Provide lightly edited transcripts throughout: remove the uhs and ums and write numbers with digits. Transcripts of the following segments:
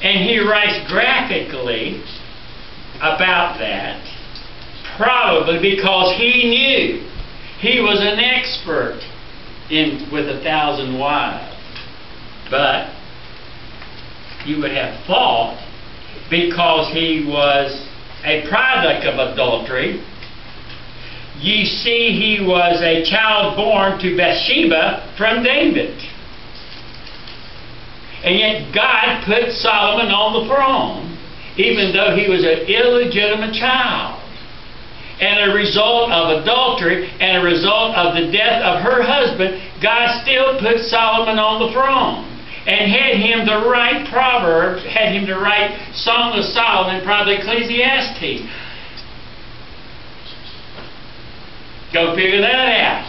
And he writes graphically about that, probably because he knew he was an expert with 1,000 wives. But you would have thought, because he was a product of adultery, ye see he was a child born to Bathsheba from David. And yet God put Solomon on the throne, even though he was an illegitimate child. And a result of adultery and a result of the death of her husband, God still put Solomon on the throne and had him to write Proverbs, had him to write Song of Solomon, probably Ecclesiastes. Go figure that out.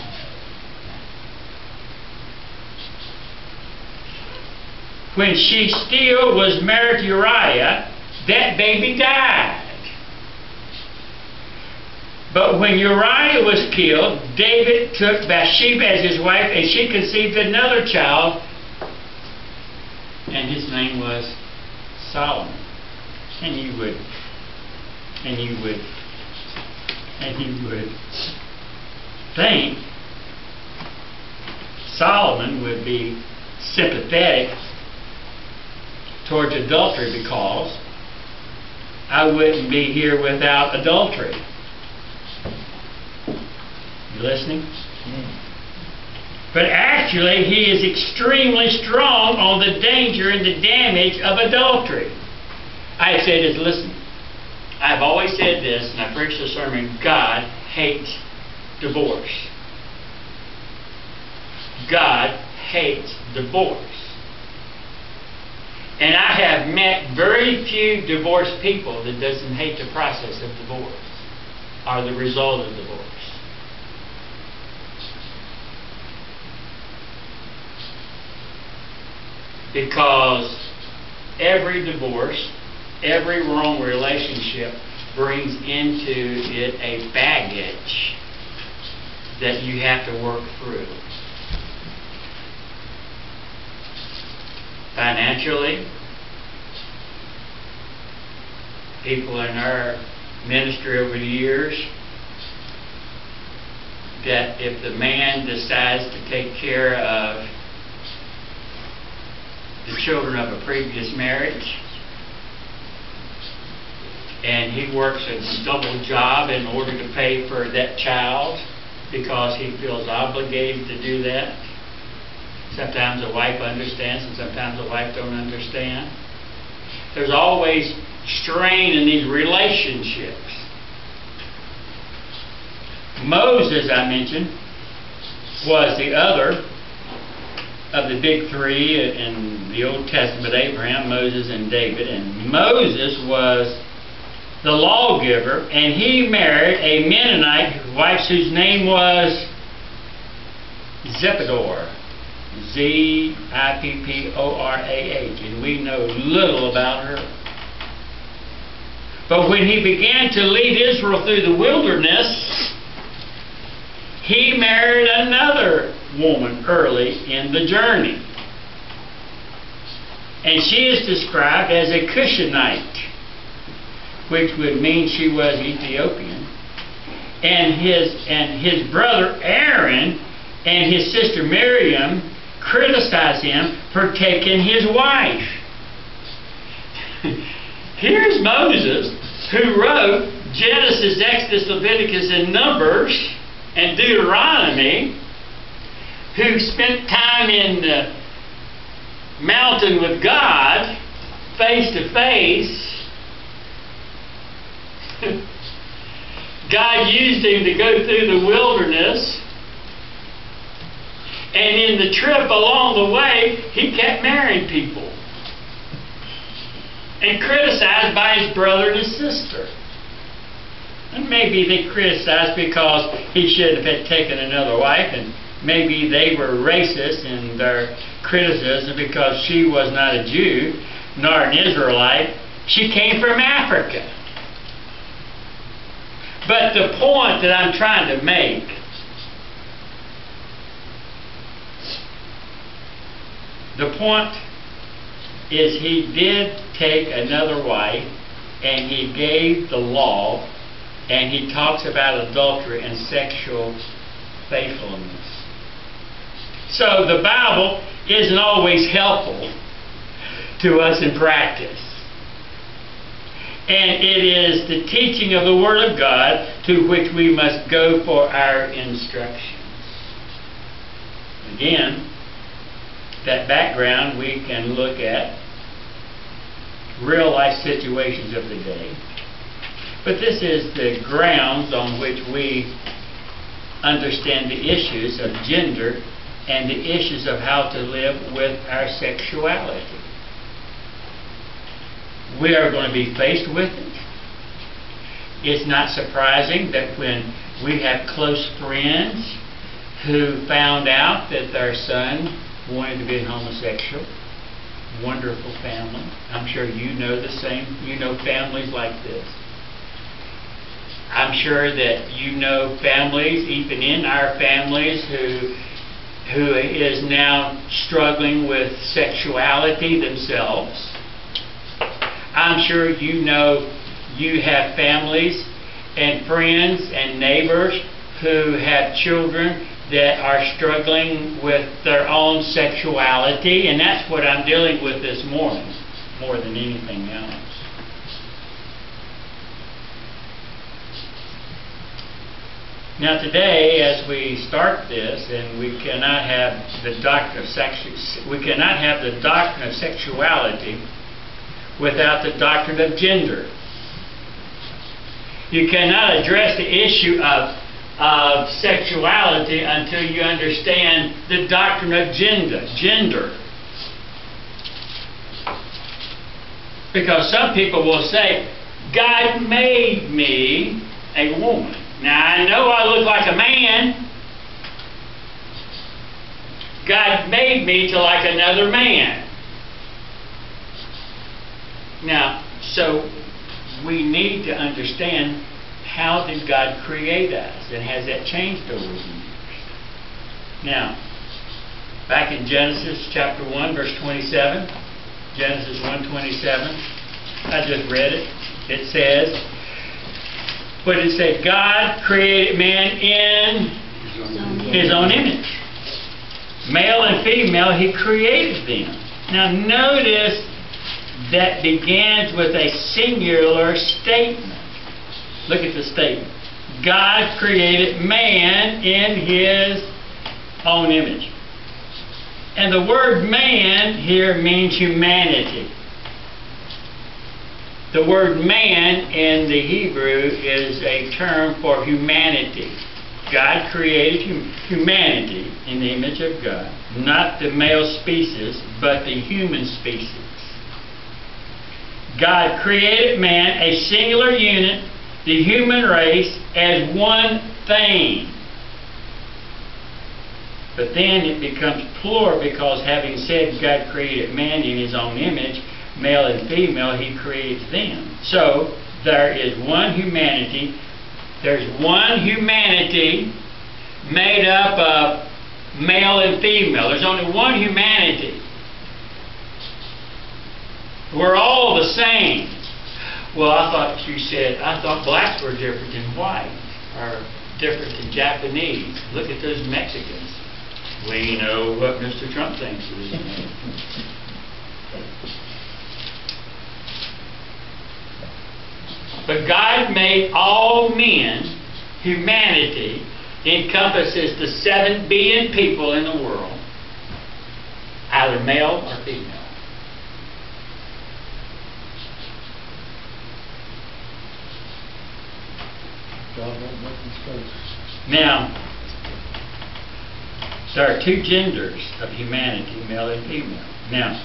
When she still was married to Uriah, that baby died. But when Uriah was killed, David took Bathsheba as his wife, and she conceived another child, and his name was Solomon. And you would think Solomon would be sympathetic towards adultery, because I wouldn't be here without adultery. You listening? But actually, he is extremely strong on the danger and the damage of adultery. I say this, listen, I've always said this, and I preached a sermon, God hates divorce. God hates divorce. And I have met very few divorced people that doesn't hate the process of divorce or the result of divorce. Because every divorce, every wrong relationship brings into it a baggage that you have to work through. Financially, people in our ministry over the years, that if the man decides to take care of the children of a previous marriage, and he works a double job in order to pay for that child because he feels obligated to do that. Sometimes the wife understands and sometimes the wife don't understand. There's always strain in these relationships. Moses, I mentioned, was the other of the big three in the Old Testament: Abraham, Moses, and David. And Moses was the lawgiver, and he married a Mennonite wife whose name was Zipporah. Zipporah, and we know little about her. But when he began to lead Israel through the wilderness, he married another woman early in the journey. And she is described as a Cushionite, which would mean she was Ethiopian. And his brother Aaron and his sister Miriam criticized him for taking his wife. Here's Moses, who wrote Genesis, Exodus, Leviticus, and Numbers, and Deuteronomy, who spent time in the mountain with God, face to face. God used him to go through the wilderness. And in the trip along the way, he kept marrying people. And criticized by his brother and his sister. And maybe they criticized because he should have had taken another wife, and maybe they were racist in their criticism because she was not a Jew, nor an Israelite. She came from Africa. But the point that I'm trying to make is he did take another wife, and he gave the law, and he talks about adultery and sexual faithfulness. So the Bible isn't always helpful to us in practice. And it is the teaching of the Word of God to which we must go for our instructions. Again, that background we can look at real life situations of the day. But this is the grounds on which we understand the issues of gender and the issues of how to live with our sexuality. We are going to be faced with it. It's not surprising that when we have close friends who found out that their son wanted to be homosexual, wonderful family. I'm sure you know the same. You know families like this. I'm sure that you know families, even in our families, who is now struggling with sexuality themselves. I'm sure you know you have families and friends and neighbors who have children that are struggling with their own sexuality, and that's what I'm dealing with this morning, more than anything else. Now today, as we start this, and we cannot have the doctrine of sexuality without the doctrine of gender. You cannot address the issue of sexuality until you understand the doctrine of gender. Because some people will say, God made me a woman. Now I know I look like a man. God made me to like another man. Now, so we need to understand, how did God create us, and has that changed over the years? Now, back in Genesis chapter 1, verse 27, Genesis 1:27, I just read it. It says, what did it say? God created man in His own image. Male and female, He created them. Now notice that begins with a singular statement. Look at the statement. God created man in His own image. And the word man here means humanity. The word man in the Hebrew is a term for humanity. God created humanity in the image of God. Not the male species, but the human species. God created man, a singular unit, the human race, as one thing. But then it becomes plural, because having said God created man in His own image, male and female, He creates them. So there is one humanity. There's one humanity made up of male and female. There's only one humanity. We're all the same. Well, I thought blacks were different than white, or different than Japanese. Look at those Mexicans. We know what Mr. Trump thinks of them. But God made all men, humanity, encompasses the 7 billion people in the world, either male or female. Now, there are 2 genders of humanity, male and female. Now,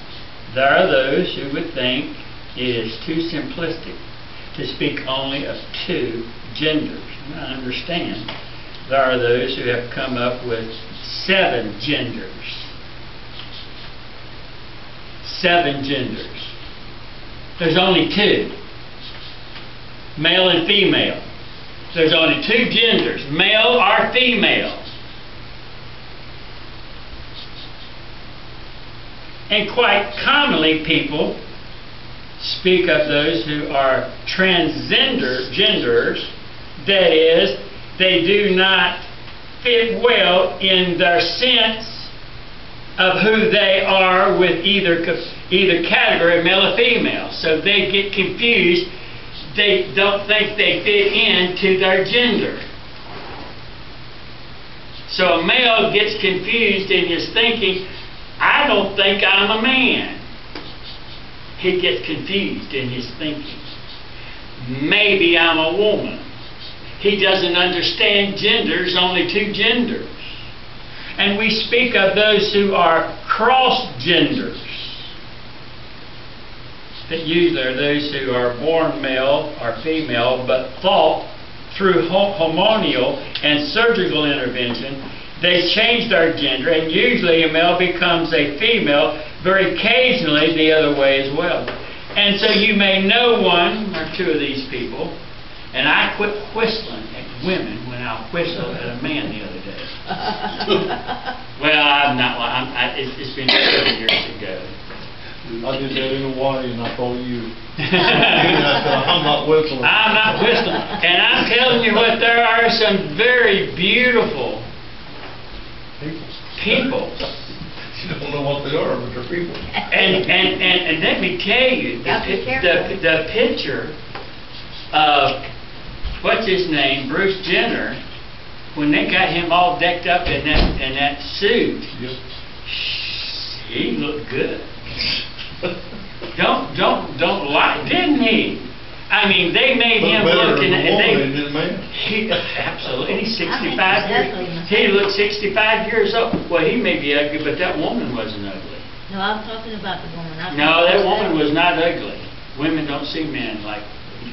there are those who would think it is too simplistic to speak only of 2 genders. And I understand. There are those who have come up with 7 genders. 7 genders. There's only 2. Male and female. There's only 2 genders, male or female. And quite commonly people speak of those who are genders, that is, they do not fit well in their sense of who they are with either category, male or female. So they get confused. They don't think they fit into their gender. So a male gets confused in his thinking, I don't think I'm a man. He gets confused in his thinking. Maybe I'm a woman. He doesn't understand genders, only two genders. And we speak of those who are cross-genders. That usually are those who are born male or female, but thought through hormonal and surgical intervention, they change their gender, and usually a male becomes a female, very occasionally the other way as well. And so you may know one or two of these people, and I quit whistling at women when I whistled at a man the other day. Well, I'm not. It's been 7 years ago. I did that in Hawaii, and I told you. I'm not whistling. I'm not whistling. And I'm telling you what, there are some very beautiful people. You don't know what they are, but they're people. And let me tell you, the picture of, what's his name, Bruce Jenner, when they got him all decked up in that suit, Yep. he looked good. Don't lie, didn't he? I mean, they made him look, absolutely. He's 65 years. He looked 65 years old. Well, he may be ugly, but that woman wasn't ugly. No, I'm talking about the woman. No, that woman was not ugly. Women don't see men like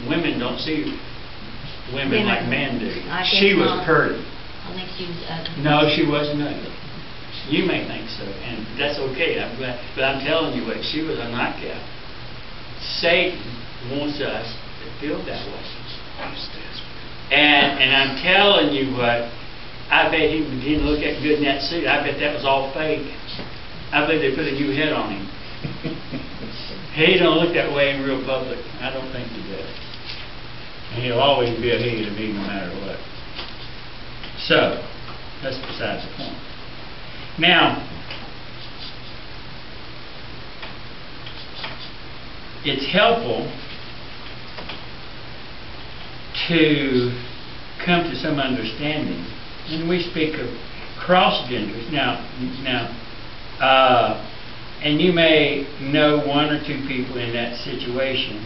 women like men do. She was pretty. I think she was ugly. No, she wasn't ugly. You may think so, and that's okay. I'm glad, but I'm telling you what, she was a knockout. Satan wants us to feel that way. And I'm telling you what, I bet he didn't look that good in that suit. I bet that was all fake. I bet they put a new head on him. He don't look that way in real public. I don't think he does. And he'll always be a he to me no matter what. So, that's besides the point. Now, it's helpful to come to some understanding. And we speak of cross-genders. And you may know one or two people in that situation.